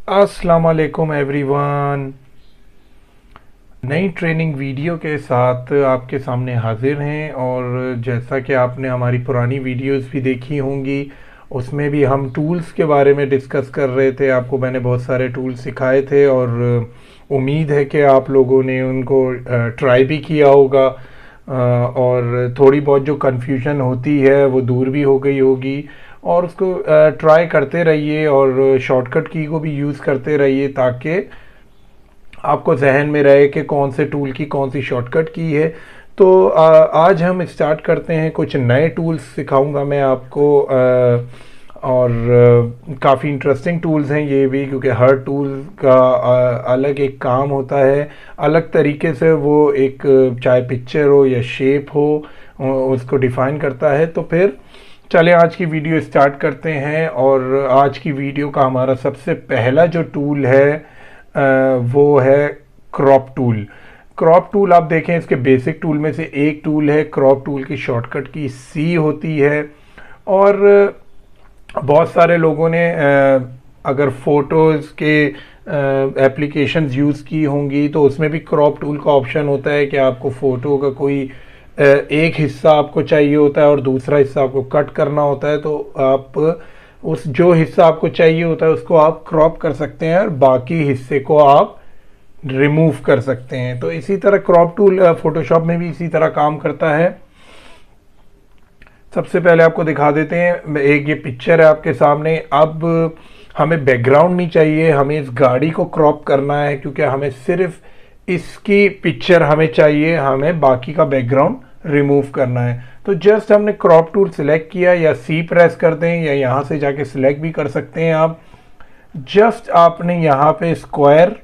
अस्सलाम वालेकुम एवरीवन। नई ट्रेनिंग वीडियो के साथ आपके सामने हाजिर हैं। और जैसा कि आपने हमारी पुरानी वीडियोस भी देखी होंगी, उसमें भी हम टूल्स के बारे में डिस्कस कर रहे थे। आपको मैंने बहुत सारे टूल्स सिखाए थे और उम्मीद है कि आप लोगों ने उनको ट्राई भी किया होगा, और थोड़ी बहुत जो कन्फ्यूजन होती है वो दूर भी हो गई होगी। और उसको ट्राई करते रहिए और शॉर्टकट की को भी यूज़ करते रहिए, ताकि आपको जहन में रहे कि कौन से टूल की कौन सी शॉर्टकट की है। तो आज हम स्टार्ट करते हैं। कुछ नए टूल्स सिखाऊंगा मैं आपको, और काफ़ी इंटरेस्टिंग टूल्स हैं ये भी, क्योंकि हर टूल का अलग एक काम होता है, अलग तरीके से वो एक, चाहे पिक्चर हो या शेप हो, उसको डिफ़ाइन करता है। तो फिर चलें आज की वीडियो स्टार्ट करते हैं। और आज की वीडियो का हमारा सबसे पहला जो टूल है वो है क्रॉप टूल। क्रॉप टूल आप देखें, इसके बेसिक टूल में से एक टूल है। क्रॉप टूल की शॉर्टकट की सी होती है। और बहुत सारे लोगों ने अगर फ़ोटोज़ के एप्लीकेशंस यूज़ की होंगी तो उसमें भी क्रॉप टूल का ऑप्शन होता है कि आपको फ़ोटो का कोई एक हिस्सा आपको चाहिए होता है और दूसरा हिस्सा आपको कट करना होता है। तो आप उस जो हिस्सा आपको चाहिए होता है उसको आप क्रॉप कर सकते हैं और बाकी हिस्से को आप रिमूव कर सकते हैं। तो इसी तरह क्रॉप टूल फोटोशॉप में भी इसी तरह काम करता है। सबसे पहले आपको दिखा देते हैं, एक ये पिक्चर है आपके सामने। अब हमें बैकग्राउंड नहीं चाहिए, हमें इस गाड़ी को क्रॉप करना है, क्योंकि हमें सिर्फ इसकी पिक्चर हमें चाहिए, हमें बाकी का बैकग्राउंड रिमूव करना है। तो जस्ट हमने क्रॉप टूल सिलेक्ट किया, या सी प्रेस कर दें या यहाँ से जाके सिलेक्ट भी कर सकते हैं आप। जस्ट आपने यहाँ पे स्क्वायर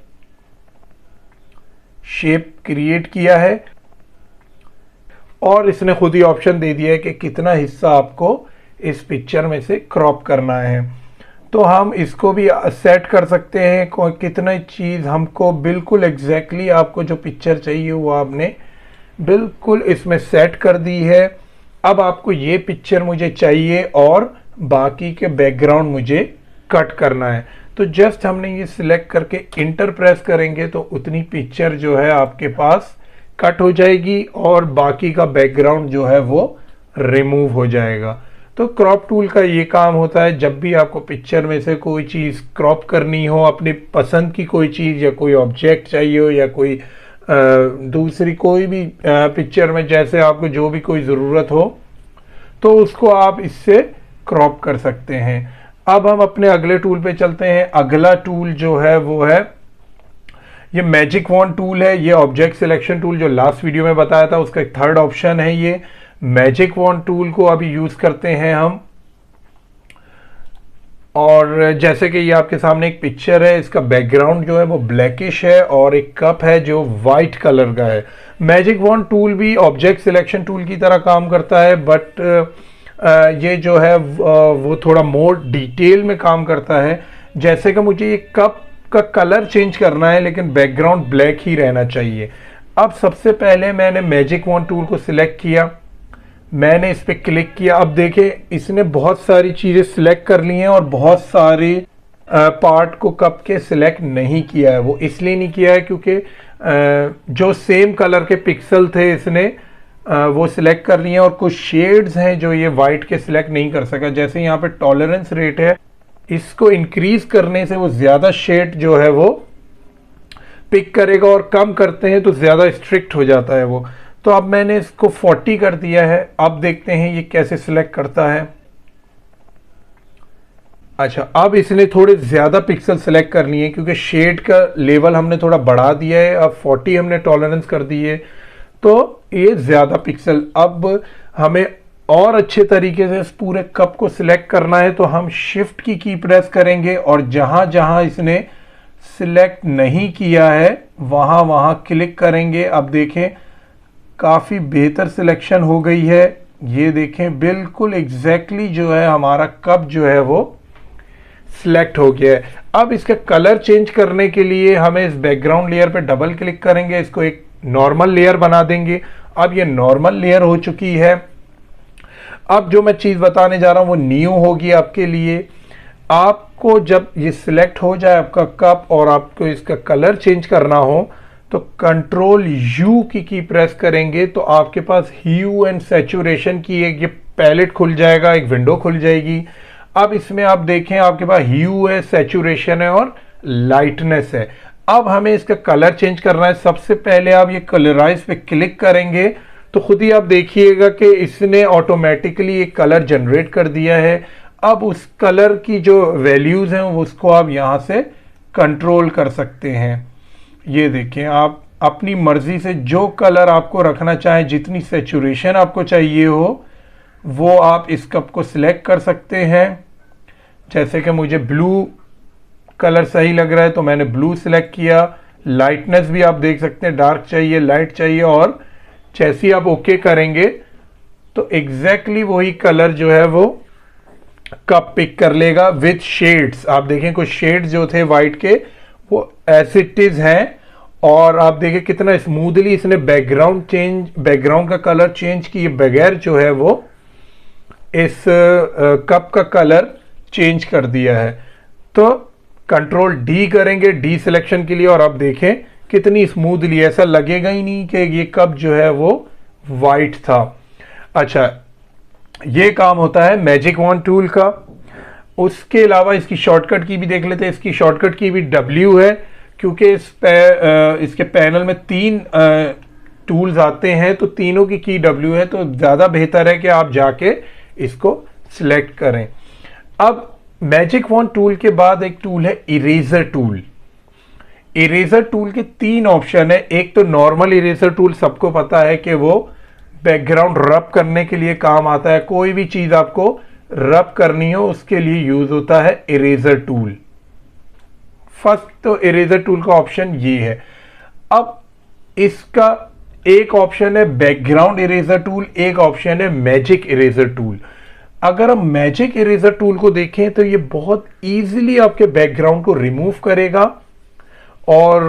शेप क्रिएट किया है और इसने खुद ही ऑप्शन दे दिया है कि कितना हिस्सा आपको इस पिक्चर में से क्रॉप करना है। तो हम इसको भी सेट कर सकते हैं, कितना चीज़ हमको बिल्कुल एग्जैक्टली आपको जो पिक्चर चाहिए वो आपने बिल्कुल इसमें सेट कर दी है। अब आपको ये पिक्चर मुझे चाहिए और बाकी के बैकग्राउंड मुझे कट करना है। तो जस्ट हमने ये सिलेक्ट करके इंटर प्रेस करेंगे तो उतनी पिक्चर जो है आपके पास कट हो जाएगी और बाकी का बैकग्राउंड जो है वो रिमूव हो जाएगा। तो क्रॉप टूल का ये काम होता है, जब भी आपको पिक्चर में से कोई चीज़ क्रॉप करनी हो, अपनी पसंद की कोई चीज़ या कोई ऑब्जेक्ट चाहिए हो, या कोई दूसरी कोई भी पिक्चर में जैसे आपको जो भी कोई ज़रूरत हो, तो उसको आप इससे क्रॉप कर सकते हैं। अब हम अपने अगले टूल पे चलते हैं। अगला टूल जो है वो है ये मैजिक वॉन्ड टूल है। ये ऑब्जेक्ट सिलेक्शन टूल जो लास्ट वीडियो में बताया था उसका एक थर्ड ऑप्शन है। ये मैजिक वॉन्ड टूल को अभी यूज करते हैं हम। और जैसे कि ये आपके सामने एक पिक्चर है, इसका बैकग्राउंड जो है वो ब्लैकिश है और एक कप है जो वाइट कलर का है। मैजिक वॉन्ड टूल भी ऑब्जेक्ट सिलेक्शन टूल की तरह काम करता है, बट ये जो है वो थोड़ा मोर डिटेल में काम करता है। जैसे कि मुझे ये कप का कलर चेंज करना है लेकिन बैकग्राउंड ब्लैक ही रहना चाहिए। अब सबसे पहले मैंने मैजिक वॉन्ड टूल को सिलेक्ट किया, मैंने इस पर क्लिक किया। अब देखें इसने बहुत सारी चीज़ें सिलेक्ट कर ली हैं और बहुत सारे पार्ट को कप के सिलेक्ट नहीं किया है। वो इसलिए नहीं किया है क्योंकि जो सेम कलर के पिक्सल थे इसने वो सिलेक्ट कर लिए हैं, और कुछ शेड्स हैं जो ये वाइट के सिलेक्ट नहीं कर सका। जैसे यहाँ पे टॉलरेंस रेट है, इसको इंक्रीज करने से वो ज़्यादा शेड जो है वो पिक करेगा, और कम करते हैं तो ज़्यादा स्ट्रिक्ट हो जाता है वो। तो अब मैंने इसको 40 कर दिया है। अब देखते हैं ये कैसे सिलेक्ट करता है। अच्छा, अब इसने थोड़े ज़्यादा पिक्सल सेलेक्ट करनी है क्योंकि शेड का लेवल हमने थोड़ा बढ़ा दिया है। अब 40 हमने टॉलरेंस कर दी है, तो ये ज़्यादा पिक्सल। अब हमें और अच्छे तरीके से इस पूरे कप को सिलेक्ट करना है, तो हम शिफ्ट की प्रेस करेंगे और जहां जहां इसने सिलेक्ट नहीं किया है वहां वहां क्लिक करेंगे। अब देखें काफ़ी बेहतर सिलेक्शन हो गई है। ये देखें बिल्कुल एग्जैक्टली जो है हमारा कप जो है वो सिलेक्ट हो गया है। अब इसका कलर चेंज करने के लिए हमें इस बैकग्राउंड लेयर पे डबल क्लिक करेंगे, इसको एक नॉर्मल लेयर बना देंगे। अब ये नॉर्मल लेयर हो चुकी है। अब जो मैं चीज़ बताने जा रहा हूँ वो न्यू होगी आपके लिए। आपको जब ये सिलेक्ट हो जाए आपका कप और आपको इसका कलर चेंज करना हो तो कंट्रोल यू की प्रेस करेंगे तो आपके पास ह्यू एंड सैचुरेशन की एक ये पैलेट खुल जाएगा, एक विंडो खुल जाएगी। अब इसमें आप देखें आपके पास ह्यू है, सैचुरेशन है और लाइटनेस है। अब हमें इसका कलर चेंज करना है। सबसे पहले आप ये कलराइज पे क्लिक करेंगे तो खुद ही आप देखिएगा कि इसने ऑटोमेटिकली एक कलर जनरेट कर दिया है। अब उस कलर की जो वैल्यूज हैं उसको आप यहां से कंट्रोल कर सकते हैं। ये देखें, आप अपनी मर्जी से जो कलर आपको रखना चाहें, जितनी सैचुरेशन आपको चाहिए हो वो आप इस कप को सिलेक्ट कर सकते हैं। जैसे कि मुझे ब्लू कलर सही लग रहा है तो मैंने ब्लू सिलेक्ट किया। लाइटनेस भी आप देख सकते हैं, डार्क चाहिए, लाइट चाहिए, और जैसे ही आप ओके करेंगे तो एग्जैक्टली वही कलर जो है वो कप पिक कर लेगा विथ शेड्स। आप देखें कुछ शेड्स जो थे वाइट के वो एज इट इज हैं, और आप देखें कितना स्मूथली इसने बैकग्राउंड का कलर चेंज किए बगैर जो है वो इस कप का कलर चेंज कर दिया है। तो कंट्रोल डी करेंगे डी सिलेक्शन के लिए, और अब देखें कितनी स्मूथली, ऐसा लगेगा ही नहीं कि ये कप जो है वो वाइट था। अच्छा, ये काम होता है मैजिक वॉन्ड टूल का। उसके अलावा इसकी शॉर्टकट की भी देख लेते हैं। इसकी शॉर्टकट की भी W है, क्योंकि इसके पैनल में 3 टूल्स आते हैं तो तीनों की W है, तो ज़्यादा बेहतर है कि आप जाके इसको सिलेक्ट करें। अब मैजिक वॉन्ड टूल के बाद एक टूल है इरेजर टूल। इरेजर टूल के 3 ऑप्शन है। एक तो नॉर्मल इरेजर टूल, सबको पता है कि वो बैकग्राउंड रब करने के लिए काम आता है। कोई भी चीज आपको रब करनी हो उसके लिए यूज होता है इरेजर टूल। फर्स्ट तो इरेजर टूल का ऑप्शन ये है। अब इसका एक ऑप्शन है बैकग्राउंड इरेजर टूल, एक ऑप्शन है मैजिक इरेजर टूल। अगर हम मैजिक इरेजर टूल को देखें तो ये बहुत इजीली आपके बैकग्राउंड को रिमूव करेगा और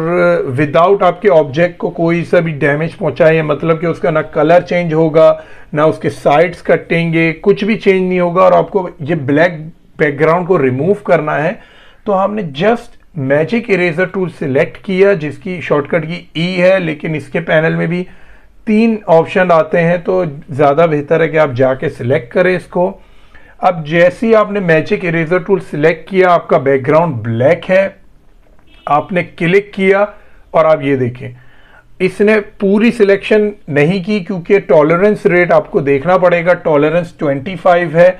विदाउट आपके ऑब्जेक्ट को कोई सा भी डैमेज पहुंचाए, मतलब कि उसका ना कलर चेंज होगा ना उसके साइड्स कटेंगे, कुछ भी चेंज नहीं होगा। और आपको ये ब्लैक बैकग्राउंड को रिमूव करना है तो हमने just magic eraser tool select किया, जिसकी शॉर्टकट की ई है, लेकिन इसके पैनल में भी 3 ऑप्शन आते हैं तो ज़्यादा बेहतर है कि आप जाके सिलेक्ट करें इसको। अब जैसे ही आपने मैजिक इरेजर टूल सिलेक्ट किया, आपका बैकग्राउंड ब्लैक है, आपने क्लिक किया और आप ये देखें इसने पूरी सिलेक्शन नहीं की, क्योंकि टॉलरेंस रेट आपको देखना पड़ेगा। टॉलरेंस 25 है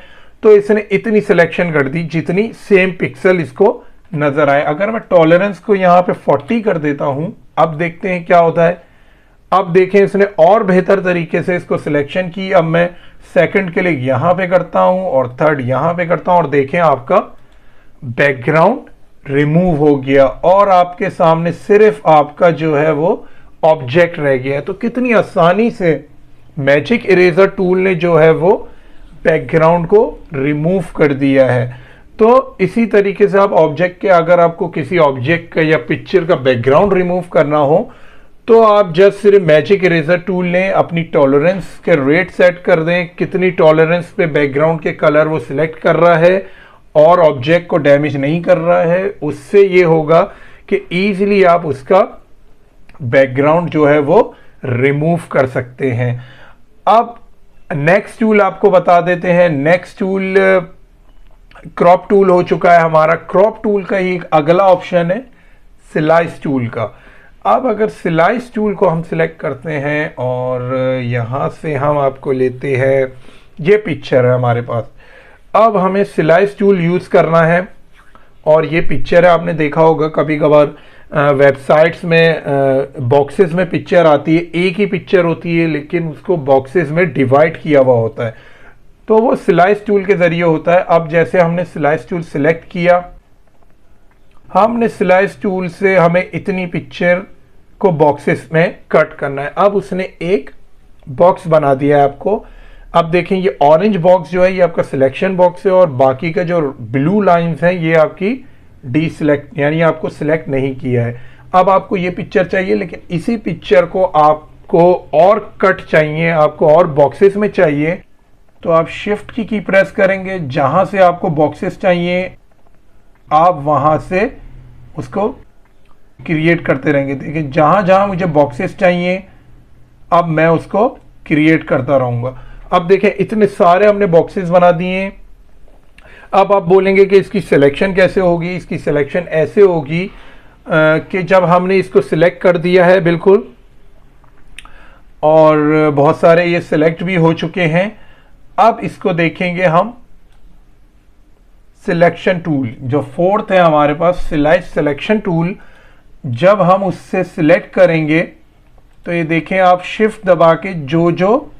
तो इसने इतनी सिलेक्शन कर दी जितनी सेम पिक्सल इसको नजर आए। अगर मैं टॉलरेंस को यहाँ पे 40 कर देता हूं, अब देखते हैं क्या होता है। अब देखें इसने और बेहतर तरीके से इसको सिलेक्शन की। अब मैं सेकंड के लिए यहां पे करता हूं और थर्ड यहां पे करता हूं, और देखें आपका बैकग्राउंड रिमूव हो गया और आपके सामने सिर्फ आपका जो है वो ऑब्जेक्ट रह गया है। तो कितनी आसानी से मैजिक इरेजर टूल ने जो है वो बैकग्राउंड को रिमूव कर दिया है। तो इसी तरीके से आप ऑब्जेक्ट के, अगर आपको किसी ऑब्जेक्ट का या पिक्चर का बैकग्राउंड रिमूव करना हो तो आप जस्ट सिर्फ मैजिक इरेजर टूल लें, अपनी टॉलरेंस के रेट सेट कर दें, कितनी टॉलरेंस पे बैकग्राउंड के कलर वो सिलेक्ट कर रहा है और ऑब्जेक्ट को डैमेज नहीं कर रहा है। उससे ये होगा कि इजीली आप उसका बैकग्राउंड जो है वो रिमूव कर सकते हैं। अब नेक्स्ट टूल आपको बता देते हैं। नेक्स्ट टूल क्रॉप टूल हो चुका है हमारा। क्रॉप टूल का एक अगला ऑप्शन है स्लाइस टूल का। अब अगर स्लाइस टूल को हम सिलेक्ट करते हैं और यहां से हम आपको लेते हैं, ये पिक्चर है हमारे पास। अब हमें स्लाइस टूल यूज करना है और ये पिक्चर है, आपने देखा होगा कभी कभार वेबसाइट्स में बॉक्सेस में पिक्चर आती है, एक ही पिक्चर होती है लेकिन उसको बॉक्सेस में डिवाइड किया हुआ होता है, तो वो स्लाइस टूल के जरिए होता है। अब जैसे हमने स्लाइस टूल सिलेक्ट किया, हमने स्लाइस टूल से हमें इतनी पिक्चर को बॉक्सेस में कट करना है। अब उसने एक बॉक्स बना दिया है आपको। अब देखें ये ऑरेंज बॉक्स जो है ये आपका सिलेक्शन बॉक्स है और बाकी का जो ब्लू लाइंस हैं ये आपकी डी सिलेक्ट, यानी आपको सिलेक्ट नहीं किया है। अब आपको ये पिक्चर चाहिए लेकिन इसी पिक्चर को आपको और कट चाहिए, आपको और बॉक्सेस में चाहिए, तो आप शिफ्ट की प्रेस करेंगे। जहां से आपको बॉक्सेस चाहिए आप वहाँ से उसको क्रिएट करते रहेंगे। देखिए जहाँ जहाँ मुझे बॉक्सेस चाहिए अब मैं उसको क्रिएट करता रहूँगा। अब देखें इतने सारे हमने बॉक्सेस बना दिए हैं। अब आप बोलेंगे कि इसकी सिलेक्शन कैसे होगी। इसकी सिलेक्शन ऐसे होगी कि जब हमने इसको सिलेक्ट कर दिया है बिल्कुल, और बहुत सारे ये सिलेक्ट भी हो चुके हैं, अब इसको देखेंगे हम सिलेक्शन टूल जो फोर्थ है हमारे पास, सिलेक्शन टूल। जब हम उससे सिलेक्ट करेंगे तो ये देखें आप शिफ्ट दबा के जो जो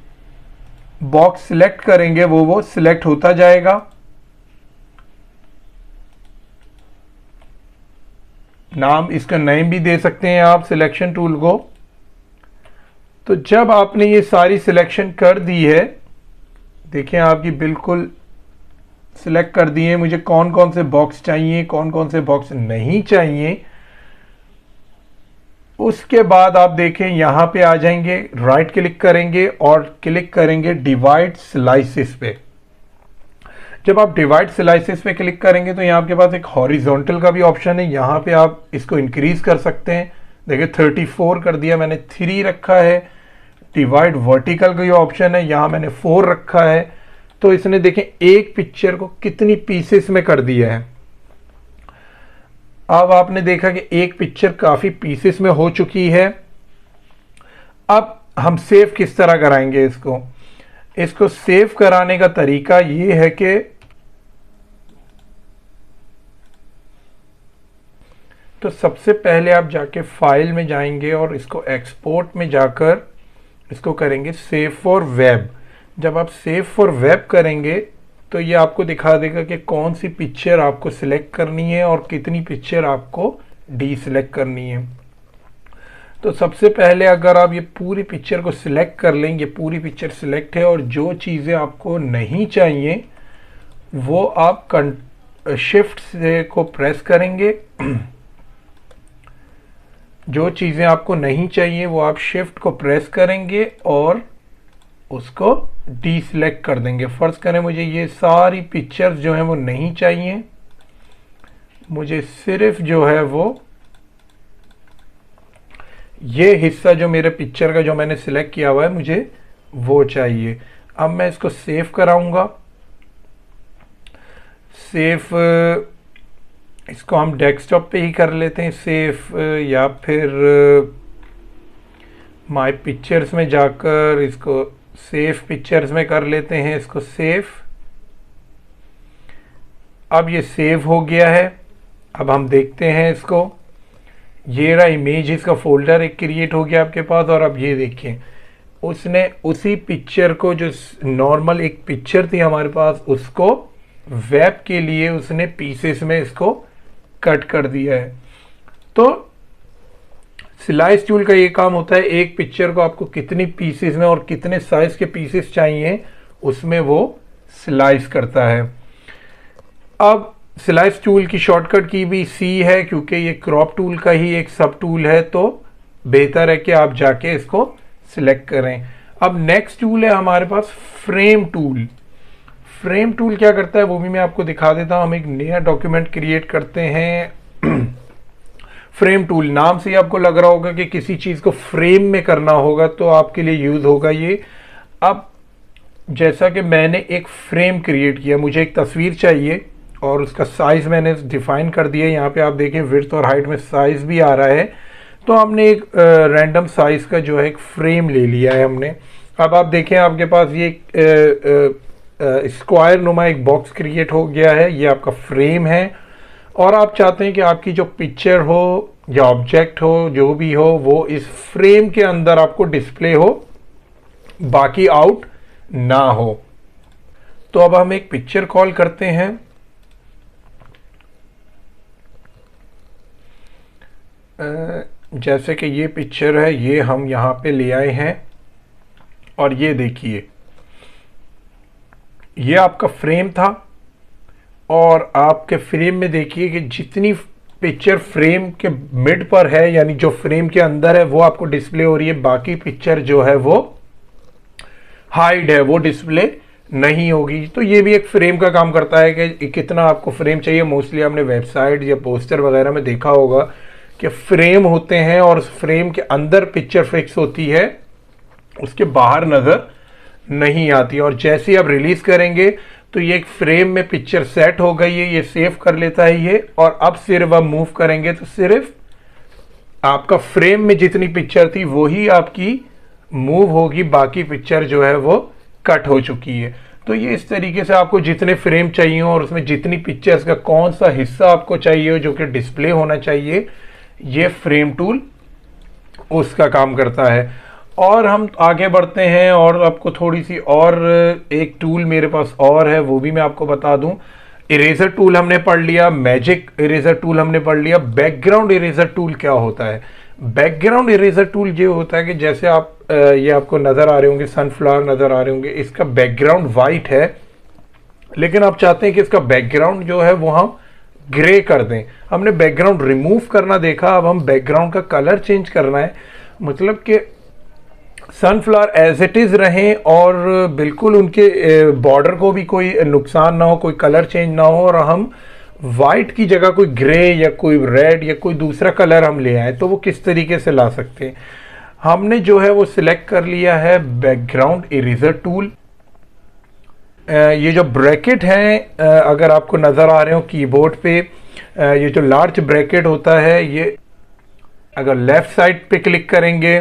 बॉक्स सिलेक्ट करेंगे वो सिलेक्ट होता जाएगा। नाम इसका नेम भी दे सकते हैं आप सिलेक्शन टूल को। तो जब आपने ये सारी सिलेक्शन कर दी है, देखें आपकी बिल्कुल सिलेक्ट कर दिए मुझे कौन कौन से बॉक्स चाहिए, कौन कौन से बॉक्स नहीं चाहिए। उसके बाद आप देखें यहां पे आ जाएंगे, राइट क्लिक करेंगे और क्लिक करेंगे डिवाइड स्लाइसेस पे। जब आप डिवाइड स्लाइसेस पे क्लिक करेंगे तो यहाँ आपके पास एक हॉरिजॉन्टल का भी ऑप्शन है, यहाँ पे आप इसको इंक्रीज कर सकते हैं। देखिए 34 कर दिया मैंने, 3 रखा है। डिवाइड वर्टिकल का ये ऑप्शन है, यहाँ मैंने 4 रखा है। तो इसने देखें एक पिक्चर को कितनी पीसेस में कर दिया है। अब आपने देखा कि एक पिक्चर काफी पीसेस में हो चुकी है। अब हम सेव किस तरह कराएंगे इसको सेव कराने का तरीका ये है कि तो सबसे पहले आप जाके फाइल में जाएंगे और इसको एक्सपोर्ट में जाकर इसको करेंगे सेव फॉर वेब। जब आप सेव फॉर वेब करेंगे तो ये आपको दिखा देगा कि कौन सी पिक्चर आपको सिलेक्ट करनी है और कितनी पिक्चर आपको डीसिलेक्ट करनी है। तो सबसे पहले अगर आप ये पूरी पिक्चर को सिलेक्ट कर लेंगे, पूरी पिक्चर सिलेक्ट है और जो चीज़ें आपको नहीं चाहिए वो आप शिफ्ट से को प्रेस करेंगे। जो चीज़ें आपको नहीं चाहिए वो आप शिफ्ट को प्रेस करेंगे और उसको डीसिलेक्ट कर देंगे। फर्ज करें मुझे ये सारी पिक्चर्स जो हैं वो नहीं चाहिए, मुझे सिर्फ जो है वो ये हिस्सा जो मेरे पिक्चर का जो मैंने सिलेक्ट किया हुआ है मुझे वो चाहिए। अब मैं इसको सेव कराऊंगा। सेव इसको हम डेस्कटॉप पे ही कर लेते हैं सेव, या फिर माय पिक्चर्स में जाकर इसको सेव पिक्चर्स में कर लेते हैं इसको सेव। अब ये सेव हो गया है। अब हम देखते हैं इसको, ये रहा इमेज का फोल्डर एक क्रिएट हो गया आपके पास। और अब ये देखिए उसने उसी पिक्चर को जो नॉर्मल एक पिक्चर थी हमारे पास उसको वेब के लिए उसने पीसेस में इसको कट कर दिया है। तो स्लाइस टूल का ये काम होता है, एक पिक्चर को आपको कितनी पीसेस में और कितने साइज के पीसेस चाहिए उसमें वो स्लाइस करता है। अब स्लाइस टूल की शॉर्टकट की भी सी है, क्योंकि ये क्रॉप टूल का ही एक सब टूल है, तो बेहतर है कि आप जाके इसको सिलेक्ट करें। अब नेक्स्ट टूल है हमारे पास फ्रेम टूल। फ्रेम टूल क्या करता है वो भी मैं आपको दिखा देता हूं। हम एक नया डॉक्यूमेंट क्रिएट करते हैं। फ्रेम टूल नाम से ही आपको लग रहा होगा कि किसी चीज को फ्रेम में करना होगा, तो आपके लिए यूज होगा ये। अब जैसा कि मैंने एक फ्रेम क्रिएट किया, मुझे एक तस्वीर चाहिए और उसका साइज मैंने डिफाइन कर दिया। यहाँ पे आप देखें विड्थ और हाइट में साइज भी आ रहा है। तो हमने एक रैंडम साइज का जो है एक फ्रेम ले लिया है हमने। अब आप देखें आपके पास ये स्क्वायर नुमा एक बॉक्स क्रिएट हो गया है, ये आपका फ्रेम है। और आप चाहते हैं कि आपकी जो पिक्चर हो या ऑब्जेक्ट हो जो भी हो वो इस फ्रेम के अंदर आपको डिस्प्ले हो, बाकी आउट ना हो। तो अब हम एक पिक्चर कॉल करते हैं। जैसे कि ये पिक्चर है, ये हम यहाँ पे ले आए हैं और ये देखिए ये आपका फ्रेम था। और आपके फ्रेम में देखिए कि जितनी पिक्चर फ्रेम के मिड पर है, यानी जो फ्रेम के अंदर है, वो आपको डिस्प्ले हो रही है। बाकी पिक्चर जो है वो हाइड है, वो डिस्प्ले नहीं होगी। तो ये भी एक फ्रेम का काम करता है कि कितना आपको फ्रेम चाहिए। मोस्टली आपने वेबसाइट या पोस्टर वगैरह में देखा होगा कि फ्रेम होते हैं और उस फ्रेम के अंदर पिक्चर फिक्स होती है, उसके बाहर नज़र नहीं आती। और जैसे ही आप रिलीज करेंगे तो ये एक फ्रेम में पिक्चर सेट हो गई है, ये सेव कर लेता है ये। और अब सिर्फ आप मूव करेंगे तो सिर्फ आपका फ्रेम में जितनी पिक्चर थी वही आपकी मूव होगी, बाकी पिक्चर जो है वो कट हो चुकी है। तो ये इस तरीके से आपको जितने फ्रेम चाहिए हो और उसमें जितनी पिक्चर्स का कौन सा हिस्सा आपको चाहिए हो जो कि डिस्प्ले होना चाहिए, ये फ्रेम टूल उसका काम करता है। और हम आगे बढ़ते हैं और आपको थोड़ी सी और एक टूल मेरे पास और है, वो भी मैं आपको बता दूं। इरेजर टूल हमने पढ़ लिया, मैजिक इरेजर टूल हमने पढ़ लिया। बैकग्राउंड इरेजर टूल क्या होता है? बैकग्राउंड इरेजर टूल ये होता है कि जैसे आप ये आपको नजर आ रहे होंगे, सनफ्लावर नजर आ रहे होंगे, इसका बैकग्राउंड वाइट है, लेकिन आप चाहते हैं कि इसका बैकग्राउंड जो है वो हम ग्रे कर दें। हमने बैकग्राउंड रिमूव करना देखा, अब हम बैकग्राउंड का कलर चेंज करना है। मतलब कि सनफ्लावर एज इट इज रहें और बिल्कुल उनके बॉर्डर को भी कोई नुकसान ना हो, कोई कलर चेंज ना हो, और हम वाइट की जगह कोई ग्रे या कोई रेड या कोई दूसरा कलर हम ले आए। तो वो किस तरीके से ला सकते हैं? हमने जो है वो सिलेक्ट कर लिया है बैकग्राउंड इरेजर टूल। ये जो ब्रैकेट हैं अगर आपको नज़र आ रहे हो कीबोर्ड पे, ये जो लार्ज ब्रैकेट होता है, ये अगर लेफ्ट साइड पे क्लिक करेंगे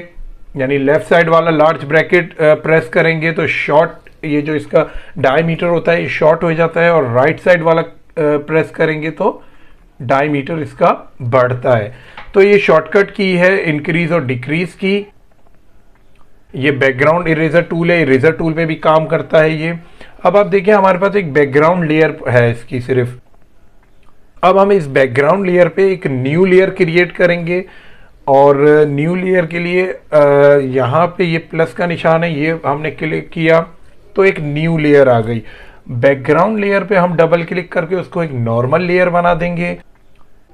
यानी लेफ्ट साइड वाला लार्ज ब्रैकेट प्रेस करेंगे तो शॉर्ट, ये जो इसका डायमीटर होता है ये शॉर्ट हो जाता है, और राइट साइड वाला प्रेस करेंगे तो डायमीटर इसका बढ़ता है। तो ये शॉर्टकट की है इंक्रीज और डिक्रीज की। ये बैकग्राउंड इरेजर टूल है, इरेजर टूल पे भी काम करता है ये। अब आप देखिए हमारे पास एक बैकग्राउंड लेयर है इसकी सिर्फ। अब हम इस बैकग्राउंड लेयर पे एक न्यू लेयर क्रिएट करेंगे, और न्यू लेयर के लिए यहाँ पे ये प्लस का निशान है, ये हमने क्लिक किया तो एक न्यू लेयर आ गई। बैकग्राउंड लेयर पे हम डबल क्लिक करके उसको एक नॉर्मल लेयर बना देंगे,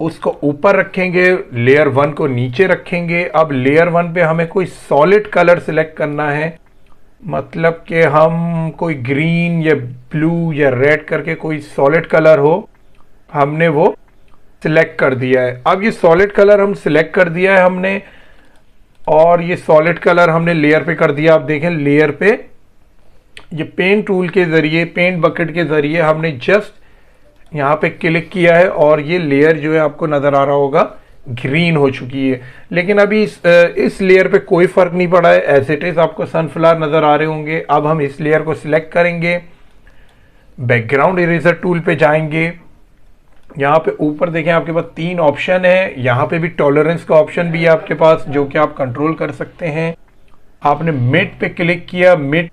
उसको ऊपर रखेंगे, लेयर 1 को नीचे रखेंगे। अब लेयर 1 पे हमें कोई सॉलिड कलर सिलेक्ट करना है, मतलब कि हम कोई ग्रीन या ब्लू या रेड करके कोई सॉलिड कलर हो, हमने वो सिलेक्ट कर दिया है। अब ये सॉलिड कलर हम सिलेक्ट कर दिया है हमने, और ये सॉलिड कलर हमने लेयर पे कर दिया। आप देखें लेयर पे ये पेंट टूल के जरिए, पेंट बकेट के जरिए हमने जस्ट यहाँ पे क्लिक किया है, और ये लेयर जो है आपको नजर आ रहा होगा ग्रीन हो चुकी है। लेकिन अभी इस लेयर पे कोई फर्क नहीं पड़ा है, एज इट इज आपको सनफ्लावर नजर आ रहे होंगे। अब हम इस लेयर को सिलेक्ट करेंगे, बैकग्राउंड इरेजर टूल पे जाएंगे, यहाँ पे ऊपर देखें आपके पास 3 ऑप्शन है। यहाँ पे भी टॉलरेंस का ऑप्शन भी है आपके पास जो कि आप कंट्रोल कर सकते हैं। आपने मिड पे क्लिक किया, मिड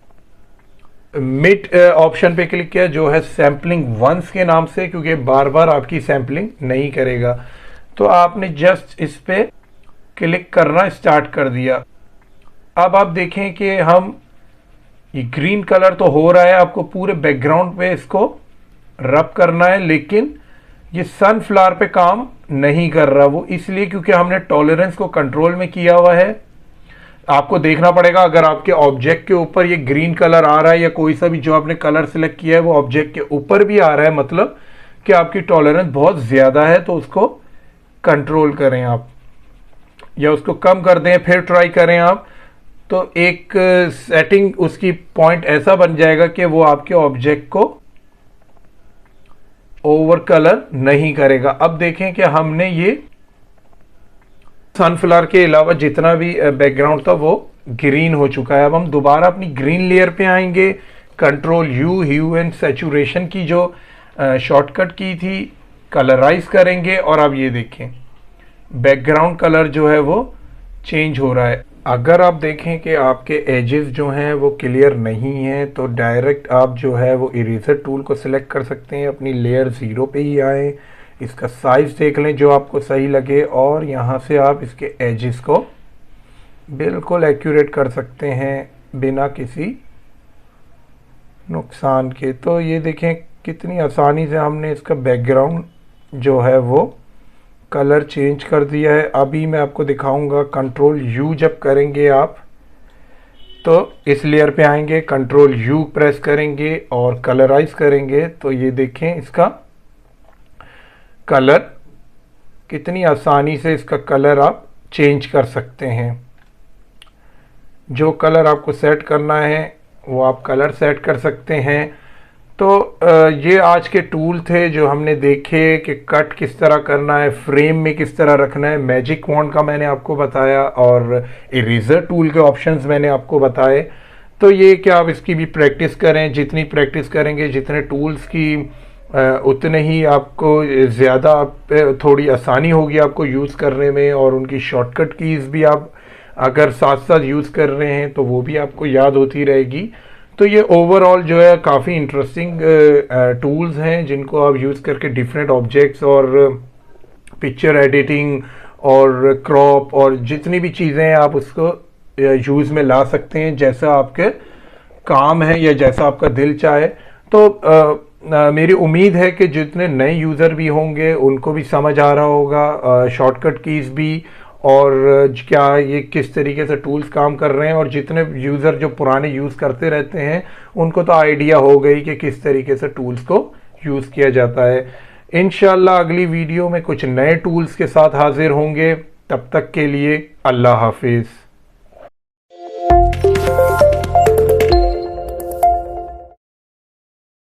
ऑप्शन पे क्लिक किया जो है सैम्पलिंग वंस के नाम से, क्योंकि बार बार आपकी सैम्पलिंग नहीं करेगा। तो आपने जस्ट इस पे क्लिक करना स्टार्ट कर दिया। अब आप देखें कि हम ये ग्रीन कलर तो हो रहा है, आपको पूरे बैकग्राउंड पे इसको रब करना है, लेकिन ये सनफ्लावर पे काम नहीं कर रहा। वो इसलिए क्योंकि हमने टॉलरेंस को कंट्रोल में किया हुआ है। आपको देखना पड़ेगा अगर आपके ऑब्जेक्ट के ऊपर ये ग्रीन कलर आ रहा है या कोई सा भी जो आपने कलर सिलेक्ट किया है वो ऑब्जेक्ट के ऊपर भी आ रहा है, मतलब कि आपकी टॉलरेंस बहुत ज़्यादा है, तो उसको कंट्रोल करें आप, या उसको कम कर दें, फिर ट्राई करें आप। तो एक सेटिंग उसकी पॉइंट ऐसा बन जाएगा कि वो आपके ऑब्जेक्ट को ओवर कलर नहीं करेगा। अब देखें कि हमने ये सनफ्लावर के अलावा जितना भी बैकग्राउंड था वो ग्रीन हो चुका है। अब हम दोबारा अपनी ग्रीन लेयर पे आएंगे, control U, hue and saturation की जो शॉर्टकट की थी, कलराइज करेंगे, और अब ये देखें बैकग्राउंड कलर जो है वो चेंज हो रहा है। अगर आप देखें कि आपके एजेस जो हैं वो क्लियर नहीं हैं तो डायरेक्ट आप जो है वो इरेजर टूल को सिलेक्ट कर सकते हैं, अपनी लेयर 0 पे ही आए, इसका साइज देख लें जो आपको सही लगे, और यहाँ से आप इसके एजेस को बिल्कुल एक्यूरेट कर सकते हैं बिना किसी नुकसान के। तो ये देखें कितनी आसानी से हमने इसका बैकग्राउंड जो है वो कलर चेंज कर दिया है। अभी मैं आपको दिखाऊंगा, कंट्रोल यू जब करेंगे आप तो इस लेयर पे आएंगे, कंट्रोल यू प्रेस करेंगे और कलराइज करेंगे। तो ये देखें इसका कलर, कितनी आसानी से इसका कलर आप चेंज कर सकते हैं। जो कलर आपको सेट करना है वो आप कलर सेट कर सकते हैं। तो ये आज के टूल थे जो हमने देखे कि कट किस तरह करना है, फ्रेम में किस तरह रखना है। मैजिक वॉन्ड का मैंने आपको बताया और इरेजर टूल के ऑप्शंस मैंने आपको बताए। तो ये कि आप इसकी भी प्रैक्टिस करें, जितनी प्रैक्टिस करेंगे, जितने टूल्स की उतने ही आपको ज़्यादा थोड़ी आसानी होगी आपको यूज़ करने में, और उनकी शॉर्टकट कीज़ भी आप अगर साथ साथ यूज़ कर रहे हैं तो वो भी आपको याद होती रहेगी। तो ये ओवरऑल जो है काफ़ी इंटरेस्टिंग टूल्स हैं जिनको आप यूज़ करके डिफरेंट ऑब्जेक्ट्स और पिक्चर एडिटिंग और क्रॉप और जितनी भी चीज़ें हैं आप उसको यूज़ में ला सकते हैं, जैसा आपके काम है या जैसा आपका दिल चाहे। तो मेरी उम्मीद है कि जितने नए यूज़र भी होंगे उनको भी समझ आ रहा होगा शॉर्टकट कीज़ भी, और क्या ये किस तरीके से टूल्स काम कर रहे हैं। और जितने यूज़र जो पुराने यूज़ करते रहते हैं उनको तो आइडिया हो गई कि किस तरीके से टूल्स को यूज़ किया जाता है। इंशाल्लाह अगली वीडियो में कुछ नए टूल्स के साथ हाजिर होंगे। तब तक के लिए अल्लाह हाफिज़।